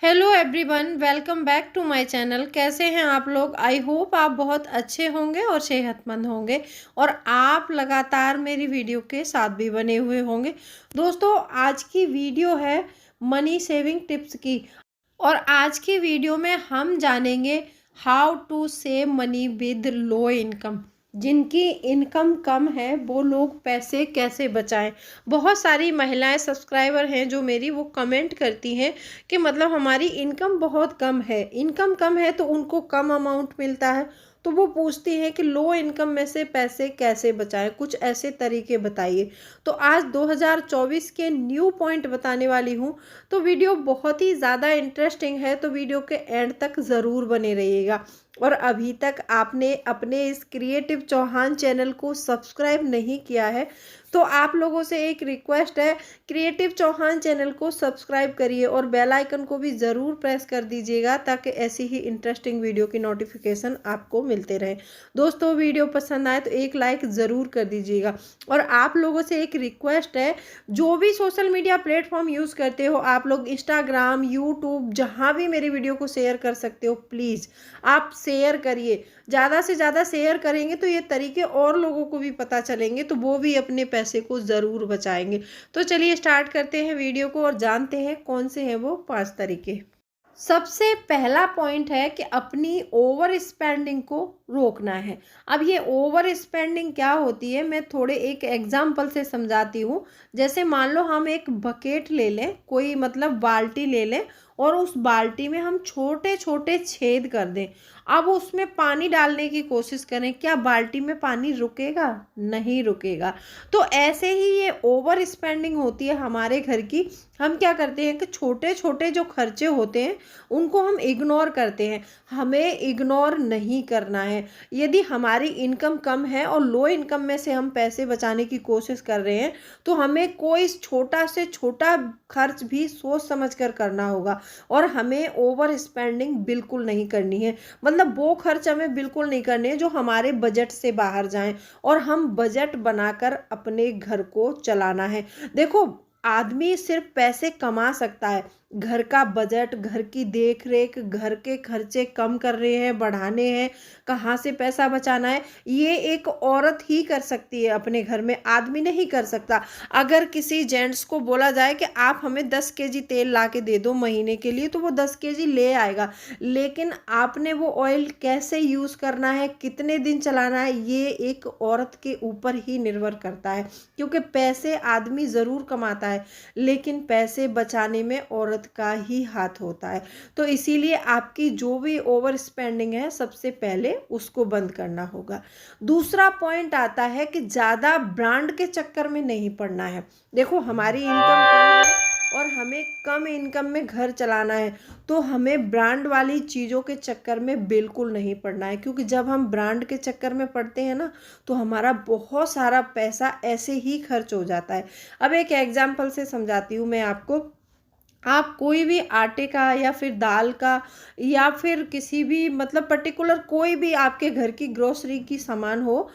Hello everyone, welcome back to my channel. कैसे हैं आप लोग? आई होप आप बहुत अच्छे होंगे और सेहतमंद होंगे और आप लगातार मेरी वीडियो के साथ भी बने हुए होंगे। दोस्तों, आज की वीडियो है मनी सेविंग टिप्स की और आज की वीडियो में हम जानेंगे how to save money with low income. जिनकी इनकम कम है वो लोग पैसे कैसे बचाएं। बहुत सारी महिलाएं सब्सक्राइबर हैं जो मेरी वो कमेंट करती हैं कि मतलब हमारी इनकम कम है तो उनको कम अमाउंट मिलता है, तो वो पूछती हैं कि लो इनकम में से पैसे कैसे बचाएं, कुछ ऐसे तरीके बताइए। तो आज 2024 के न्यू पॉइंट बताने वाली हूँ। तो वीडियो बहुत ही ज़्यादा इंटरेस्टिंग है, तो वीडियो के एंड तक ज़रूर बने रहिएगा। और अभी तक आपने अपने इस क्रिएटिव चौहान चैनल को सब्सक्राइब नहीं किया है तो आप लोगों से एक रिक्वेस्ट है, क्रिएटिव चौहान चैनल को सब्सक्राइब करिए और बेल आइकन को भी ज़रूर प्रेस कर दीजिएगा ताकि ऐसी ही इंटरेस्टिंग वीडियो की नोटिफिकेशन आपको मिलते रहे। दोस्तों, वीडियो पसंद आए तो एक लाइक ज़रूर कर दीजिएगा। और आप लोगों से एक रिक्वेस्ट है, जो भी सोशल मीडिया प्लेटफॉर्म यूज़ करते हो आप लोग, इंस्टाग्राम, यूट्यूब, जहाँ भी मेरी वीडियो को शेयर कर सकते हो, प्लीज़ आप शेयर करिए। ज़्यादा से ज़्यादा शेयर करेंगे तो ये तरीके और लोगों को भी पता चलेंगे, तो वो भी अपने पैसे को ज़रूर बचाएंगे। तो चलिए स्टार्ट करते हैं वीडियो को और जानते हैं कौन से हैं वो 5 तरीके। सबसे पहला पॉइंट है कि अपनी ओवर स्पेंडिंग को रोकना है। अब ये ओवर स्पेंडिंग क्या होती है, मैं थोड़े एक एग्जांपल से समझाती हूँ। जैसे मान लो हम एक बकेट ले लें, कोई मतलब बाल्टी ले लें और उस बाल्टी में हम छोटे छोटे छेद कर दें। अब उसमें पानी डालने की कोशिश करें, क्या बाल्टी में पानी रुकेगा? नहीं रुकेगा। तो ऐसे ही ये ओवर स्पेंडिंग होती है हमारे घर की। हम क्या करते हैं कि छोटे छोटे जो खर्चे होते हैं उनको हम इग्नोर करते हैं। हमें इग्नोर नहीं करना है। यदि हमारी इनकम कम है और लो इनकम में से हम पैसे बचाने की कोशिश कर रहे हैं तो हमें कोई छोटा से छोटा खर्च भी सोच समझ कर करना होगा और हमें ओवर स्पेंडिंग बिल्कुल नहीं करनी है। मतलब वो खर्च हमें बिल्कुल नहीं करने हैं जो हमारे बजट से बाहर जाएं और हम बजट बनाकर अपने घर को चलाना है। देखो, आदमी सिर्फ पैसे कमा सकता है, घर का बजट, घर की देख रेख, घर के खर्चे कम कर रहे हैं, बढ़ाने हैं, कहाँ से पैसा बचाना है, ये एक औरत ही कर सकती है अपने घर में, आदमी नहीं कर सकता। अगर किसी जेंट्स को बोला जाए कि आप हमें 10 केजी तेल ला के दे दो महीने के लिए, तो वो 10 केजी ले आएगा, लेकिन आपने वो ऑयल कैसे यूज़ करना है, कितने दिन चलाना है, ये एक औरत के ऊपर ही निर्भर करता है। क्योंकि पैसे आदमी ज़रूर कमाता है लेकिन पैसे बचाने में औरत का ही हाथ होता है। तो इसीलिए आपकी जो भी ओवर स्पेंडिंग है सबसे पहले उसको बंद करना होगा। दूसरा पॉइंट आता है कि ज़्यादा ब्रांड के चक्कर में नहीं पड़ना है। देखो, हमारी इनकम कम है और हमें कम इनकम में घर चलाना है तो हमें ब्रांड वाली चीज़ों के चक्कर में बिल्कुल नहीं पड़ना है, क्योंकि जब हम ब्रांड के चक्कर में पड़ते हैं ना तो हमारा बहुत सारा पैसा ऐसे ही खर्च हो जाता है। अब एक एग्जांपल से समझाती हूँ मैं आपको। आप कोई भी आटे का या फिर दाल का या फिर किसी भी मतलब पर्टिकुलर कोई भी आपके घर की ग्रोसरी की सामान हो,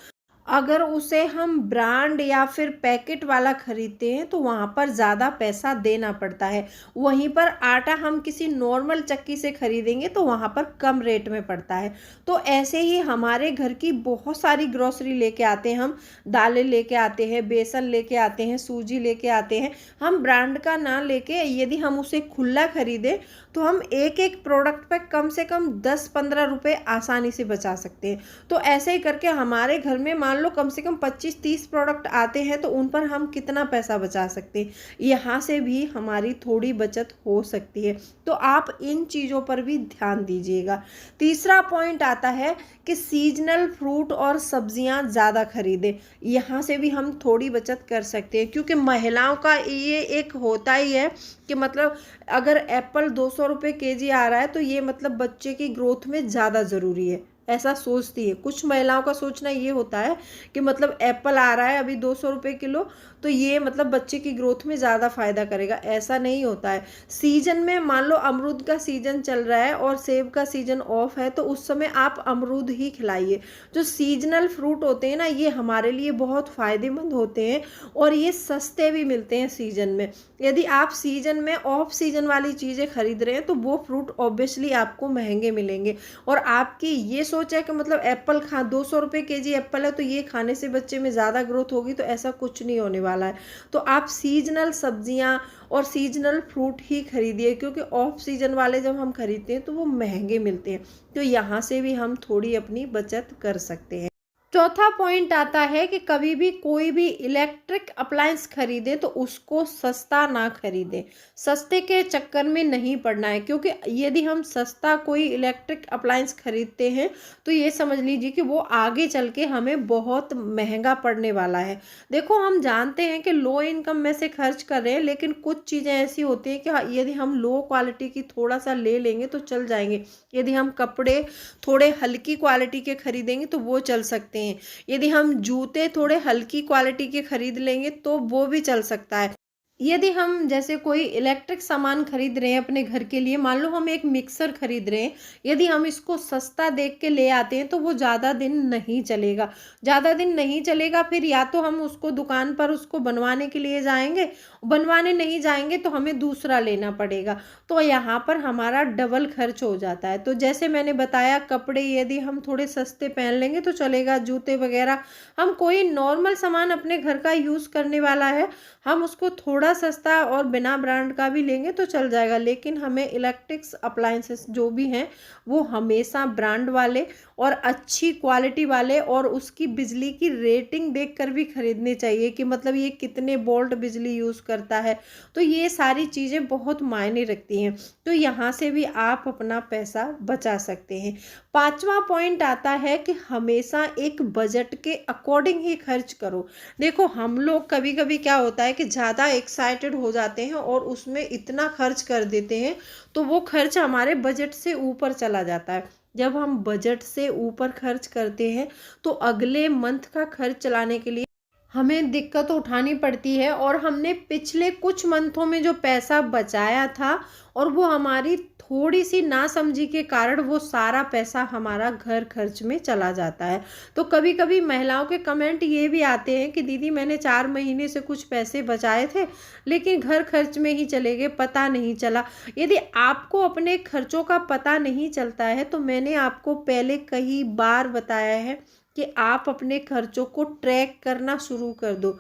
अगर उसे हम ब्रांड या फिर पैकेट वाला खरीदते हैं तो वहाँ पर ज़्यादा पैसा देना पड़ता है। वहीं पर आटा हम किसी नॉर्मल चक्की से खरीदेंगे तो वहाँ पर कम रेट में पड़ता है। तो ऐसे ही हमारे घर की बहुत सारी ग्रोसरी लेके आते हैं हम, दालें लेके आते हैं, बेसन लेके आते हैं, सूजी लेके आते हैं। हम ब्रांड का ना लेके यदि हम उसे खुला खरीदें तो हम एक एक प्रोडक्ट पे कम से कम 10-15 रुपये आसानी से बचा सकते हैं। तो ऐसे ही करके हमारे घर में मान लो कम से कम 25-30 प्रोडक्ट आते हैं तो उन पर हम कितना पैसा बचा सकते हैं, यहाँ से भी हमारी थोड़ी बचत हो सकती है। तो आप इन चीज़ों पर भी ध्यान दीजिएगा। तीसरा पॉइंट आता है कि सीजनल फ्रूट और सब्जियां ज़्यादा खरीदें। यहाँ से भी हम थोड़ी बचत कर सकते हैं, क्योंकि महिलाओं का ये एक होता ही है कि मतलब अगर एप्पल 200 रुपये केजी आ रहा है तो ये मतलब बच्चे की ग्रोथ में ज़्यादा ज़रूरी है। ऐसा सोचती है। कुछ महिलाओं का सोचना ये होता है कि मतलब एप्पल आ रहा है अभी 200 रुपये किलो, तो ये मतलब बच्चे की ग्रोथ में ज़्यादा फायदा करेगा। ऐसा नहीं होता है। सीजन में मान लो अमरूद का सीजन चल रहा है और सेब का सीजन ऑफ है, तो उस समय आप अमरूद ही खिलाइए। जो सीजनल फ्रूट होते हैं ना, ये हमारे लिए बहुत फायदेमंद होते हैं और ये सस्ते भी मिलते हैं सीजन में। यदि आप सीजन में ऑफ सीजन वाली चीज़ें खरीद रहे हैं तो वो फ्रूट ऑब्वियसली आपको महंगे मिलेंगे। और आपकी ये सोच है कि मतलब एप्पल 200 रुपये केजी एप्पल है तो ये खाने से बच्चे में ज़्यादा ग्रोथ होगी, तो ऐसा कुछ नहीं होने वाला है। तो आप सीजनल सब्जियां और सीजनल फ्रूट ही खरीदिए, क्योंकि ऑफ सीजन वाले जब हम खरीदते हैं तो वो महंगे मिलते हैं। तो यहाँ से भी हम थोड़ी अपनी बचत कर सकते हैं। चौथा पॉइंट आता है कि कभी भी कोई भी इलेक्ट्रिक अप्लायंस खरीदे तो उसको सस्ता ना खरीदें। सस्ते के चक्कर में नहीं पड़ना है, क्योंकि यदि हम सस्ता कोई इलेक्ट्रिक अप्लायंस खरीदते हैं तो ये समझ लीजिए कि वो आगे चल के हमें बहुत महंगा पड़ने वाला है। देखो, हम जानते हैं कि लो इनकम में से खर्च कर रहे हैं, लेकिन कुछ चीज़ें ऐसी होती हैं कि यदि हम लो क्वालिटी की थोड़ा सा ले लेंगे तो चल जाएंगे। यदि हम कपड़े थोड़े हल्की क्वालिटी के खरीदेंगे तो वो चल सकते हैं। यदि हम जूते थोड़े हल्की क्वालिटी के खरीद लेंगे तो वो भी चल सकता है। यदि हम जैसे कोई इलेक्ट्रिक सामान खरीद रहे हैं अपने घर के लिए, मान लो हम एक मिक्सर खरीद रहे हैं, यदि हम इसको सस्ता देख के ले आते हैं तो वो ज़्यादा दिन नहीं चलेगा। ज़्यादा दिन नहीं चलेगा, फिर या तो हम उसको दुकान पर उसको बनवाने के लिए जाएंगे, बनवाने नहीं जाएंगे तो हमें दूसरा लेना पड़ेगा। तो यहाँ पर हमारा डबल खर्च हो जाता है। तो जैसे मैंने बताया, कपड़े यदि हम थोड़े सस्ते पहन लेंगे तो चलेगा, जूते वगैरह हम कोई नॉर्मल सामान अपने घर का यूज़ करने वाला है, हम उसको थोड़ा सस्ता और बिना ब्रांड का भी लेंगे तो चल जाएगा। लेकिन हमें इलेक्ट्रिक्स अप्लायंसेस जो भी हैं वो हमेशा ब्रांड वाले और अच्छी क्वालिटी वाले और उसकी बिजली की रेटिंग देखकर भी खरीदने चाहिए कि मतलब ये कितने वोल्ट बिजली यूज़ करता है। तो ये सारी चीज़ें बहुत मायने रखती हैं। तो यहाँ से भी आप अपना पैसा बचा सकते हैं। पांचवा पॉइंट आता है कि हमेशा एक बजट के अकॉर्डिंग ही खर्च करो। देखो, हम लोग कभी कभी क्या होता है कि ज़्यादा एक्साइटेड हो जाते हैं और उसमें इतना खर्च कर देते हैं तो वो खर्च हमारे बजट से ऊपर चला जाता है। जब हम बजट से ऊपर खर्च करते हैं तो अगले मंथ का खर्च चलाने के लिए हमें दिक्कत उठानी पड़ती है, और हमने पिछले कुछ मंथों में जो पैसा बचाया था और वो हमारी थोड़ी सी नासमझी के कारण वो सारा पैसा हमारा घर खर्च में चला जाता है। तो कभी कभी महिलाओं के कमेंट ये भी आते हैं कि दीदी मैंने 4 महीने से कुछ पैसे बचाए थे लेकिन घर खर्च में ही चले गए, पता नहीं चला। यदि आपको अपने खर्चों का पता नहीं चलता है तो मैंने आपको पहले कई बार बताया है कि आप अपने खर्चों को ट्रैक करना शुरू कर दो।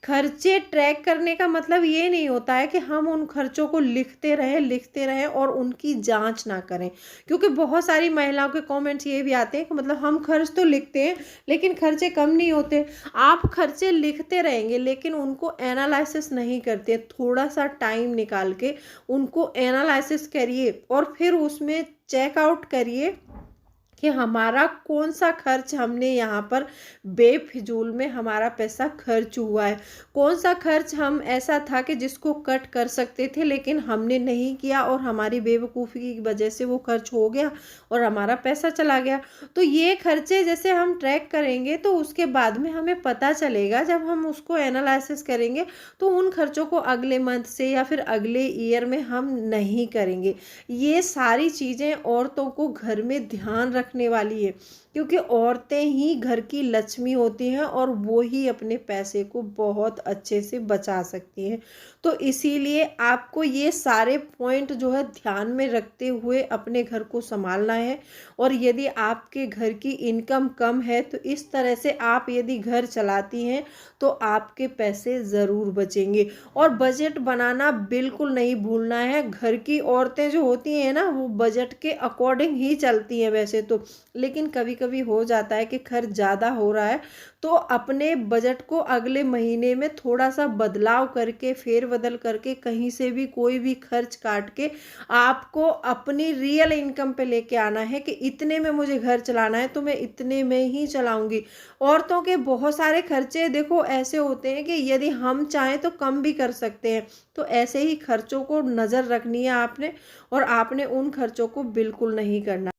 खर्चे ट्रैक करने का मतलब ये नहीं होता है कि हम उन खर्चों को लिखते रहें और उनकी जांच ना करें। क्योंकि बहुत सारी महिलाओं के कमेंट्स ये भी आते हैं कि मतलब हम खर्च तो लिखते हैं लेकिन खर्चे कम नहीं होते। आप खर्चे लिखते रहेंगे लेकिन उनको एनालिसिस नहीं करते। थोड़ा सा टाइम निकाल के उनको एनालिसिस करिए और फिर उसमें चेकआउट करिए कि हमारा कौन सा खर्च हमने यहाँ पर बेफिजूल में हमारा पैसा खर्च हुआ है। कौन सा खर्च हम ऐसा था कि जिसको कट कर सकते थे लेकिन हमने नहीं किया और हमारी बेवकूफ़ी की वजह से वो खर्च हो गया और हमारा पैसा चला गया। तो ये खर्चे जैसे हम ट्रैक करेंगे तो उसके बाद में हमें पता चलेगा, जब हम उसको एनालिसिस करेंगे तो उन खर्चों को अगले मंथ से या फिर अगले ईयर में हम नहीं करेंगे। ये सारी चीज़ें औरतों को घर में ध्यान रखने वाली है, क्योंकि औरतें ही घर की लक्ष्मी होती हैं और वो ही अपने पैसे को बहुत अच्छे से बचा सकती हैं। तो इसीलिए आपको ये सारे पॉइंट जो है ध्यान में रखते हुए अपने घर को संभालना है। और यदि आपके घर की इनकम कम है तो इस तरह से आप यदि घर चलाती हैं तो आपके पैसे ज़रूर बचेंगे। और बजट बनाना बिल्कुल नहीं भूलना है। घर की औरतें जो होती हैं ना, वो बजट के अकॉर्डिंग ही चलती हैं वैसे तो, लेकिन कभी कभी हो जाता है कि खर्च ज़्यादा हो रहा है तो अपने बजट को अगले महीने में थोड़ा सा बदलाव करके, फेर बदल करके, कहीं से भी कोई भी खर्च काट के आपको अपनी रियल इनकम पे लेके आना है कि इतने में मुझे घर चलाना है तो मैं इतने में ही चलाऊंगी। औरतों के बहुत सारे खर्चे देखो ऐसे होते हैं कि यदि हम चाहें तो कम भी कर सकते हैं। तो ऐसे ही खर्चों को नज़र रखनी है आपने, और आपने उन खर्चों को बिल्कुल नहीं करना।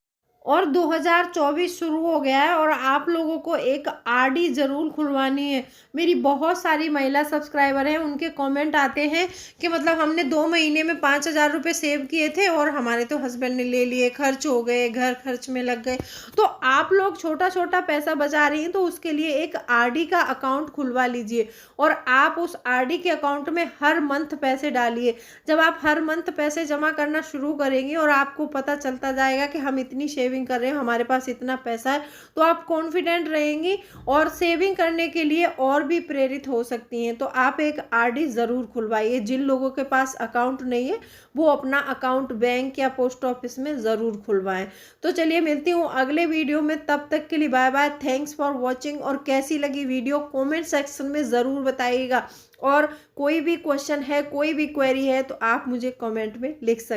और 2024 शुरू हो गया है और आप लोगों को एक आरडी ज़रूर खुलवानी है। मेरी बहुत सारी महिला सब्सक्राइबर हैं, उनके कमेंट आते हैं कि मतलब हमने 2 महीने में 5,000 रुपये सेव किए थे और हमारे तो हस्बैंड ने ले लिए, खर्च हो गए, घर खर्च में लग गए। तो आप लोग छोटा छोटा पैसा बचा रही हैं तो उसके लिए एक आरडी का अकाउंट खुलवा लीजिए और आप उस आरडी के अकाउंट में हर मंथ पैसे डालिए। जब आप हर मंथ पैसे जमा करना शुरू करेंगी और आपको पता चलता जाएगा कि हम इतनी सेविंग कर रहे हैं, हमारे पास इतना पैसा है, तो आप कॉन्फिडेंट रहेंगी और सेविंग करने के लिए और भी प्रेरित हो सकती हैं। तो आप एक आरडी ज़रूर खुलवाइए। जिन लोगों के पास अकाउंट नहीं है वो अपना अकाउंट बैंक या पोस्ट ऑफिस में ज़रूर खुलवाएं। तो चलिए मिलती हूँ अगले वीडियो में, तब तक के लिए bye bye. Thanks for watching. और कैसी लगी वीडियो कमेंट सेक्शन में ज़रूर बताइएगा और कोई भी क्वेश्चन है, कोई भी क्वेरी है तो आप मुझे कमेंट में लिख सकते हैं।